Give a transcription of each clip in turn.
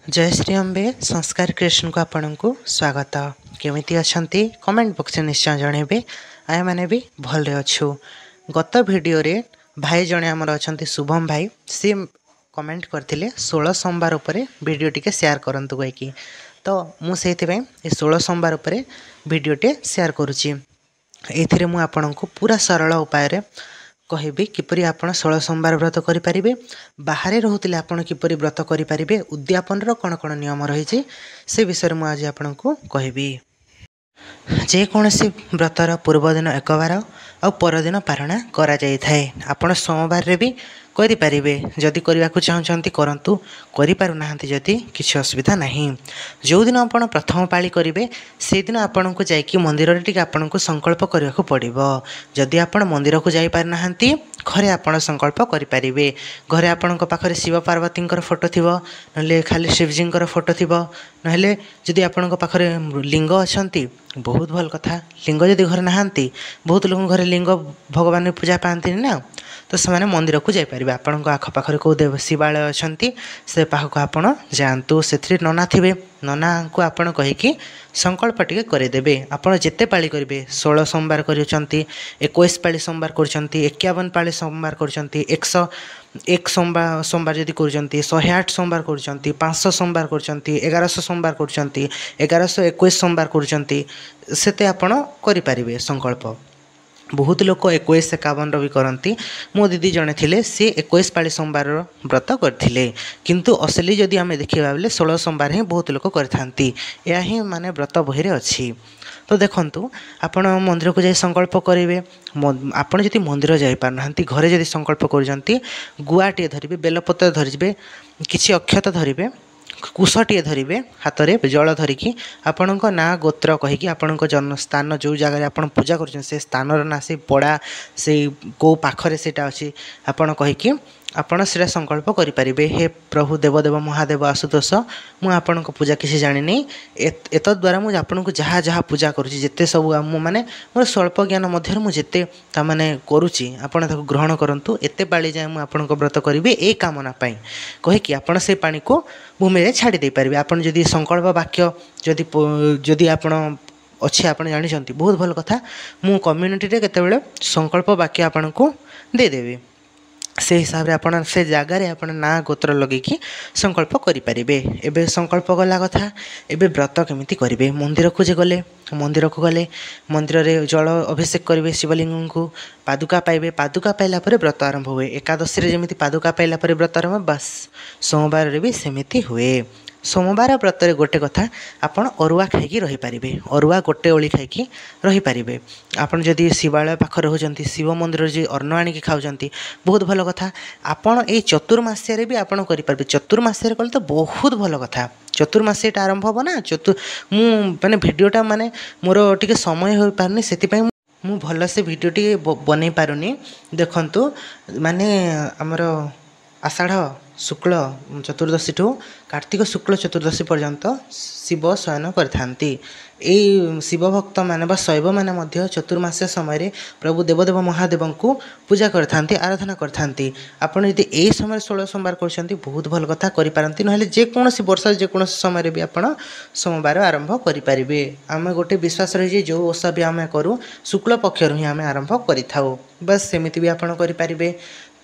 जय श्री अम्बे संस्कार क्रिएशन को आपण को स्वागत। केमिति अछंती कमेंट बॉक्स निश्चय जनइबे। आय माने भी भलरे अच्छु। गत वीडियो रे भाई जने हमर अछंती शुभम भाई सी कमेंट करथिले 16 सोमवार उपरे वीडियो टिके शेयर करंतु गयकी। तो मु सेति पय ए 16 सोमवार उपरे वीडियो टे शेयर करूची। एथिरे मु आपण को पूरा सरल उपाय रे कहबी किपरि आपण 16 सोमवार व्रत करि परिबे, बाहरे रहुतिले आपण किपरि व्रत करि परिबे, उद्यापन रो कोन कोन नियम रहिछि से विषय मु आज आपण को कहबी। जे कोनसी व्रतर पूर्व दिन एक बार आ परदिन पारणा करा जाय थाए। आपण सोमवार रे भी करि परिबे, जदि करबा को चाहछंती करंतु, करि पारु नाहंती जदि किछि असुविधा नाही। जो दिन आपण प्रथम पाळी करिवे से दिन आपण को जाय कि मंदिर रे टिक आपण को संकल्प करिया को पड़िबो। जदि आपण मंदिर को जाय पार नाहंती घरे आपण संकल्प करि परिबे। घरे आपण को पाखरे शिव पार्वती फोटो थिबो, नले खाली शिवजी फोटो थिबो, नहले जदि आपण को पाखरे लिंग अछंती बहुत भल कथा। लिंग जदि घर नाहंती, बहुत लोक घरे लिंग भगवान पूजा पाती ना, तो से मंदिर को जापर आपण आखपाखे कौ देव शिवालय अच्छी से पाखक आपण जातु। से नना थे, नना को आपण कहीकि संकल्प टिके करदेवे। आपड़ जिते पाली करेंगे 16 सोमवार कर 21 पाली सोमवार कर 51 पाली सोमवार कर 101 सोमवार जदि कर 108 सोमवार कर 500 सोमवार कर 1100 सोमवार कर 1121 सोमवार करते आपण करें संकल्प। बहुत लोक 21-51 भी करती। मो दीदी जड़े थे सी 21 पाली सोमवार व्रत करते, किंतु असली जदि आम देखा बेले 16 सोमवार ही बहुत लोक करथांती। या ही माने व्रत बही अच्छी। तो देखंतु आपण मंदिर को जाई संकल्प करेंगे। आपण जदि मंदिर जाई पार नाहंती, घरे जदि संकल्प करजंती, गुआटे धरिबे, बेलपत्र धरिबे, किछि अक्षत धरिबे, कुशटे धरिबे, हाथ में जल धरिकी आपण ना गोत्र कहीकि आपण जन्म स्थान जो जगह आप पूजा कर स्थान ना से पड़ा से कौ पाखरे सेटा अच्छी आपण कहीकि आपण से संकल्प करें। हे प्रभु देवदेव महादेव आशुतोष, मु आपण पूजा किसी जानी एत द्वारा मुझे आपन को जहाँ जहाँ पूजा करुँची जिते सब माने मोर स्वल्प ज्ञान मध्य मुझे ताने करुँची आपण ताको ग्रहण करंतु। एते पाली जाए मुझे आपण व्रत करी ए कामना पाई कहीकि आपण से पानी को भूमि में छाड़ी दे पारे। आपण जदि संकल्प वाक्य जदि आपण अच्छे आप जानते बहुत भल कथा। मु कम्युनिटी रे केतेबेले संकल्प वाक्य आपण को देदेवी, से हिसाब से आपड़ से जगार आप ना गोत्र लगे संकल्प करें। एबे संकल्प गला कथा। एबे व्रत केमिति करेंगे, मंदिर को जे गले मंदिर को गले मंदिर रे जल अभिषेक करेंगे शिवलिंग को, पादुका पाइबे, पादुका पाइला परे व्रत आरंभ हुए। एकादशी रे जेमिति पादुका पाइला परे व्रत आरंभ, बस सोमवार रे भी सेमिति हुए। सोमवार व्रत रे गोटे कथा, आपण अरुआ खाई रही पारिबे, अरुआ गोटे ओली खाई रही पारिबे। आपण जदि शिवालय पाख रहउचंती, शिव मंदिर जे अन्न आनिकी खाउचंती बहुत भल कथा। आपण ए चतुर्मास्या रे भी आपण करि पारबे। चतुर्मास्या रे कले तो बहुत भल कथा। चतुर्मास्याटा आरंभ हो ना, मु माने भिडियोटा माने मोर टिके समय हो पारनी, सेति पय मु भल से भिडियो टी बनै पारुनी। देखंतु माने हमर आषाढ़ शुक्ल चतुर्दशी ठू कार्तिक शुक्ल चतुर्दशी पर्यंत शिव शयन करथांती। ए शिव भक्त माने बा शैव माने मध्य चतुर्मास्य समय रे प्रभु देवदेव महादेव को पूजा करथांती, आराधना करथांती। आपण यदि ए समय 16 सोमवार करछंती बहुत भल कथा करि पारंती, नहले जे कोनोसी वर्ष जे कोनोसी समय रे भी आपण सोमवार आरंभ करि परिबे। आमे गोटे विश्वास रही जे जो ओषा भी आमे करू शुक्ल पक्ष रु ही आमे आरंभ करिथाउ, बस सेमिति भी आपण करि परिबे।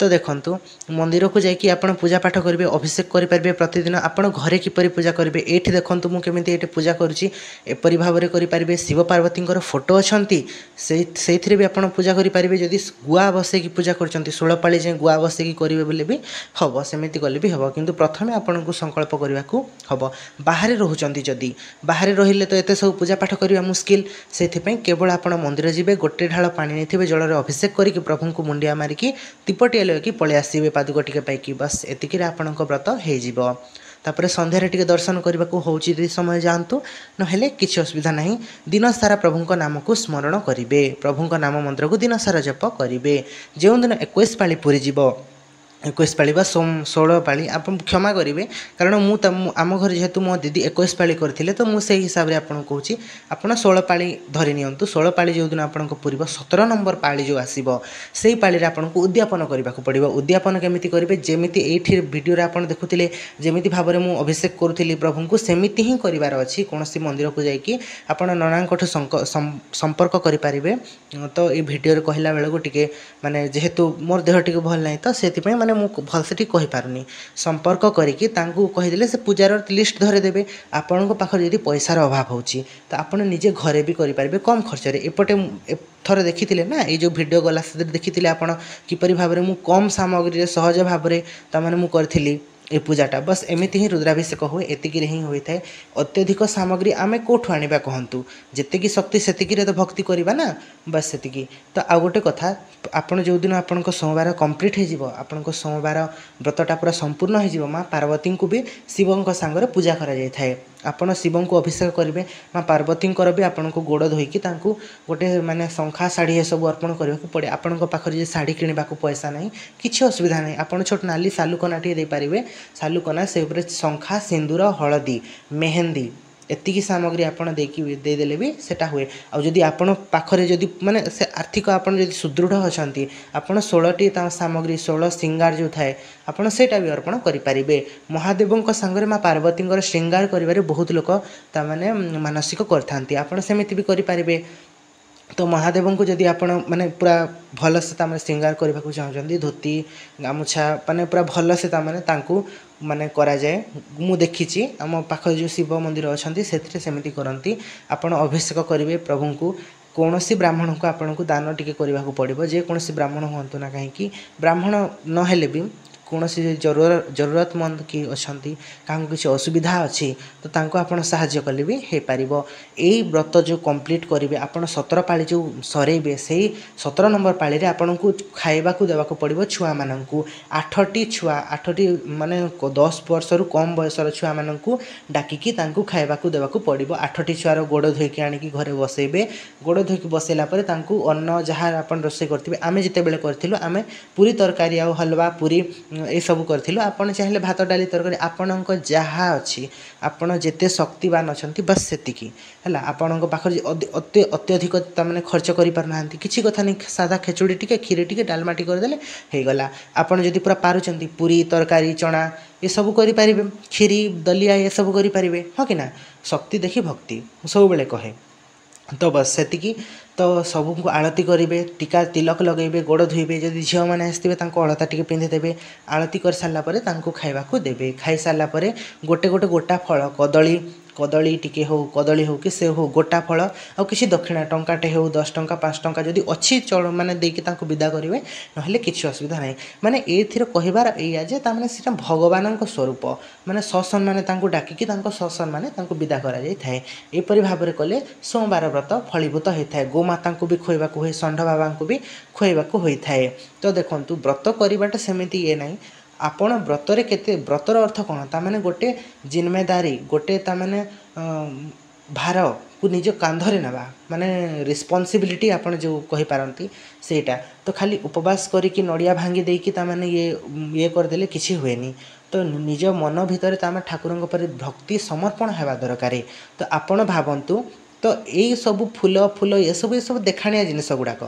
तो देखंतु मंदिर को जाकि आपण पूजा पाठ करेंगे, अभिषेक करेंगे प्रतिदिन। आपण घरे किपरि पूजा करेंगे, एठी देखंतु मु केमिति एठी पूजा करूची एपरि भाव रे करि परिबे। शिव पार्वती फोटो अछंती, सेथिरे भी आपण पूजा करि परिबे। जदि गुआ बसे की पूजा करचंती 16 पाली जे गुआ बसे की करिवे बोले भी हबो, सेमिति गले भी हबो, किंतु प्रथमे आपण को संकल्प करबा को हबो। बाहरे रहउचंती जदि बाहरे रहिले तो एते सब पूजा पाठ करिवा मुश्किल, सेथि पय केवल आपण मंदिर जिबे, गोटे ढाल पानी नेथिबे, जल रे अभिषेक करिकि प्रभु को मुंडिया मारिकी दीपटी कि पलि आसबे पादुक टिके पाइकी, बस एतिक आपणक व्रत हो। तापर संध्यारे टिके दर्शन करने को होची समय जातु, नहेले किसी असुविधा नहीं। दिन सारा प्रभु नाम को स्मरण करेंगे, प्रभु नाम मंत्र को दिन सारा जप करेंगे। जो दिन 21 पाली पूरी जीव 21 पाली बा 16 पाली आप क्षमा करेंगे कारण आम घर जेहेतु मो दीदी 21 पाली करते तो मुझे हिसाब से आपको कहूँ आप 16 पाली धरी नियंतु 16 पाली जो दिन आप पूर्व 17 नंबर पाली जो आसो से पाली आपको उद्यापन करने को पड़ो उद्यापन केमी करेंगे जमी ये वीडियो आप देखुले जमी भाव में मुझे अभिषेक करूँ प्रभु को सेमती ही करार अच्छी कौन मंदिर को जाकि आप नना संपर्क करेंगे तो ये वीडियो कहला बेलू टे माने जेहेतु मोर देह टी भल ना तो से माने भलसे ठीक कहीपारूनी संपर्क करके कहीदेले से पूजार लिस्ट धरेदेवे आपण पाखे जदि पैसार अभाव होची तो आप निजे घरे भी करेंगे कम खर्च एपटे थर देखी ना ये जो वीडियो गला से देखी आप किपरि भाव में कम सामग्री सहज भाव में तमाने मु करी ये पूजाटा बस एमती ही रुद्राभिषेक हुए एतिक ही होता है अत्यधिक सामग्री आमे कोठु आनिबा कहतु जेतिकी शक्ति सेतिकी तो भक्ति करवा ना बस सेतिकी तो आ गोटे कथा आपण जो दिन आपण सोमवार कंप्लीट हो आपण सोमवार व्रतटा पूरा संपूर्ण हो माँ पार्वती को भी शिवों सांगे पूजा करा जाय थाए आपण शिव को अभिषेक करेंगे माँ पार्वती भी आपन को गोड़ धोईकी गोटे माने शंखा शाढ़ी ये सब अर्पण करने पड़े आपण पाखे शाढ़ी किणवा पैसा ना किसी असुविधा नहीं आप छोट नाली सालुकना टे दे पारे सालुकना से शंखा सिंदूर हलदी मेहंदी एतिकी सामग्री आपड़ देदेले भी सेटा हुए आदि आपण पाखरे जदि माने से आर्थिक आपड़ जदि सुदृढ़ अच्छा आपड़ 16टी सामग्री 16 श्रृंगार जो थाए आपड़ सेटा भी अर्पण करें महादेवों सांगे माँ पार्वती श्रृंगार कर बहुत लोक ताने मानसिक करते आपड़ सेमती भी करें तो महादेव को जदि आपण माने पूरा भल से श्रृंगार करने को चाहते धोती गामुछा माने पूरा भल से माने करा जाए मु देखी आम पाख जो शिव मंदिर अच्छा से सेमती करती आपण अभिषेक करेंगे प्रभु को कौन ब्राह्मण को आपन को दान टिके करने को पड़ो जेकोसी ब्राह्मण हूँ ना कहीं ब्राह्मण नहेले भी कौन जरूरतमंद कि अच्छा क्या किसी असुविधा अच्छी तो तांको आपण साहाय्य कले भी हो पार यही व्रत जो कंप्लीट करेंगे आपड़ 17 पाली जो सरेबे से 17 नंबर पाली रे आपन को खाइबा को देवा को पड़ो छुआ मान को 8टी छुआ 8टी माने 10 वर्ष रु कम बयसर छुआ मान को डाकिकी तांको खाइबा को देवा को पड़ो 8टी छुआर गोड़ धोईकी आनिकी घरे बसैबे गोड़ धोईकी बसैला परे तांको अन्न जहाँ आपन रोषे करथिबे आमे जिते बेले करथिलु आमे पूरी तरकारी आ हलवा पूरी ये सब करूँ आपड़ चाहिए भात डाली तरकारी आपण जहाँ अच्छी आपड़ जिते शक्तिवान अच्छा बस सेतिकी है आपण पाखे अत्यधिक तमाने खर्च करना किसी कथा नहीं सादा खेचुड़ी टिके खीरी टिके डालमा टी करदेले हो गला आपण जदि पूरा पारुचंती पूरी तरकारी चना ये सब करें खीरी दलिया ये सब करें हाँ कि ना शक्ति देखी भक्ति सब बेले कहे तो बस सेतिकी तो सबको आलती करेंगे टीका तिलक लगेबे गोड़ धोइबे जदि झील मैंने आसते अलता टी पिंधिदेवे आलती कर सारापर खाइबा को देवे खाई सारापर गोटे गोटे गोटा फल कदली कदली टिके हो कदली हो कि से हो गोटा फल आ किसी दक्षिणा टंकाटे हो 10 टंका 5 टंका जदि अच्छी चल माने देकी तांको विदा करेंगे ना किसी असुविधा नहीं माने एथिर कहबार या जे तामाने सेटा भगवान स्वरूप माने ससम्मान तांको डाकिकी तांको ससम्मान तांको विदा करा जाय थाए एपरि भाबरे कले सोमवार व्रत फलीभूत होता है गोमाता को भी खुआवा हुए षंढ बाबा को भी खुआवा होता है तो देखो व्रत करवाटा सेमती ये नहीं आपण व्रतरे केते व्रतर अर्थ कौन तामाने गोटे जिम्मेदारी गोटे तामाने भार को निज कांधरे नवा माने रिस्पांसिबिलिटी आपण जो कहि पारंती सेटा तो खाली उपवास करिकी नड़िया भांगी देकी तामाने ये करदेले किछि हुएनी तो निज मन भितर तामे ठाकुरंक पर भक्ति समर्पण हेबा दरकार तो आपण भावंतु तो यही सब फूल फूल ये सब देखाणिया जिनस गुड़ाक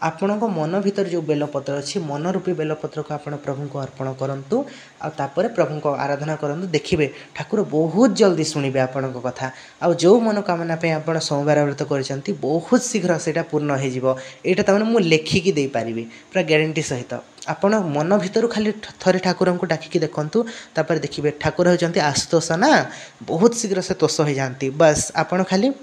आपण मन भीतर जो बेलपत्र अच्छी मन रूपी बेलपत्र को आप प्रभु को अर्पण करूँ आपर प्रभु को आराधना करूँ देखिए ठाकुर बहुत जल्दी शुणे आपण कथा आ जो मनोकामना आप सोमवार व्रत कर बहुत शीघ्र से पूर्ण होटा मुझे लेखिकी दे पारि पूरा ग्यारंटी सहित आपण मन भीतर खाली थरे ठाकुर को डाकिकी देखूँ तापर देखिए ठाकुर होती आशुतोष ना बहुत शीघ्र से तोष हो जाती बस आपण खाली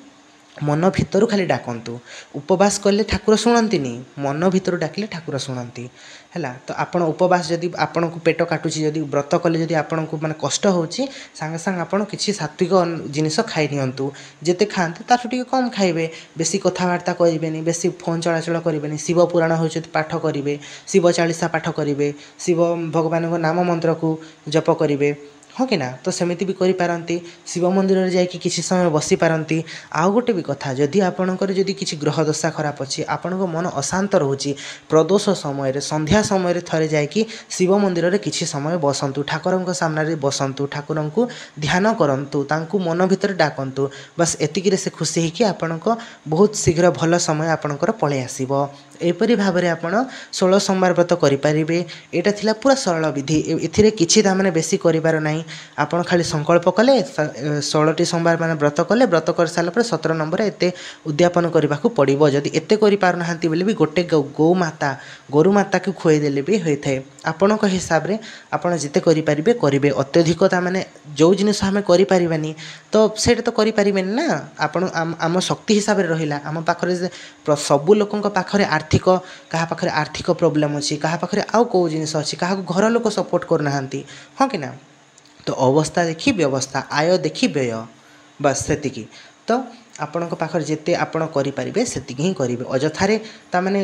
मन भितर खाली डाकतु उपवास कले ठाकुर शुणती मन भितर डाकिले ठाकुर शुणती है तो आपण उपवास जदि आपण को पेट काटुची जदि व्रत कले जदि आपण को माने कष्ट होची सांगे सांगे आपण किसी सात्विक जिनिस खाई नियंतु जेते खाते ताठू टिके कम खाइबे बेसी कथबार्ता करेंगे बेसी फोन चलाचल करेंगे शिव पुराण होती पाठ करेंगे शिव चालीसा पाठ करेंगे शिव भगवान नाम मंत्र को जप करेंगे हाँ कि ना तो सेमिति भी करि पारंती शिव मंदिर रे जाई कि किछि समय बसी पारंती आउ गोटे भी कथा जदि आपणकर जदि किछि ग्रह दशा खराब अछि आपणको मन अशांत रहउची प्रदोष समय रे संध्या समय रे थरे जाई कि शिव मंदिर रे किछि समय बसंतु ठाकुरंको सामने रे बसंतु ठाकुरंको ध्यान करंतु तांकु मन भीतर डाकंतु बस एतिकी रे से खुशी हे कि आपणको बहुत शीघ्र भल समय आपणकर पळे आसीबो एपरि भाबरे आपण 16 सोमवार व्रत करि परिबे एटा थिला पूरा सरल विधि एथिरे किछि ता माने बेसी करिबार नाही आपण खाली संकल्प कले 16टी सोमवार माने व्रत कले व्रत कर साला पर 17 नंबर एते उद्यापन करबा को पड़िबो जदि एते करि पार नहांती बोले भी गोटे गौ माता गोरु माता को खोई देले भी होय थाए आपण को हिसाब रे आपण जिते करि परिबे करिवे अत्यधिकता माने जो जिनिस हमें करि परिबानी तो सेटा तो करि परिबेन ना आपण आम शक्ति हिसाब रे रहिला आम पाखरे सबु लोकन पाखरे आर्थिक कहा पाखरे आर्थिक प्रॉब्लम अछि कहा पाखरे आउ को जिनिस अछि कहा घर लोक सपोर्ट कर नहांती हां कि ना तो अवस्था देखी व्यवस्था आय देखी व्यय बस सेतिकी तो आपण पाखर जिते आपण करें से करेंगे अजथारे ताने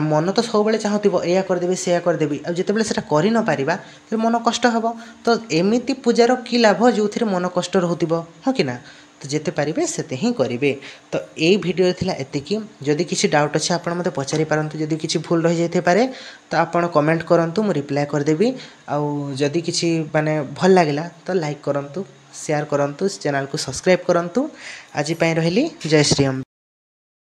मन तो सब चाहूब या करदेवी से करदेवी जिते से कर न पारिबा तो मन कष्ट हम तो एमती पूजार कि लाभ जो थे मन कष्ट रोब हाँ कि ना तो जिते पारे से करेंगे तो यही भिडियो थिला एतिकी जदि किसी डाउट अच्छे आप मत पचारि पारंतु जदि किसी भूल रही जाइए पारे तो आपड़ कमेंट करंतु मु रिप्लाई करदेवी आउ जदि किसी माने भल लगिला तो लाइक करंतु शेयर करंतु चैनल को सब्सक्राइब करंतु आज पई रहिली जय श्री राम।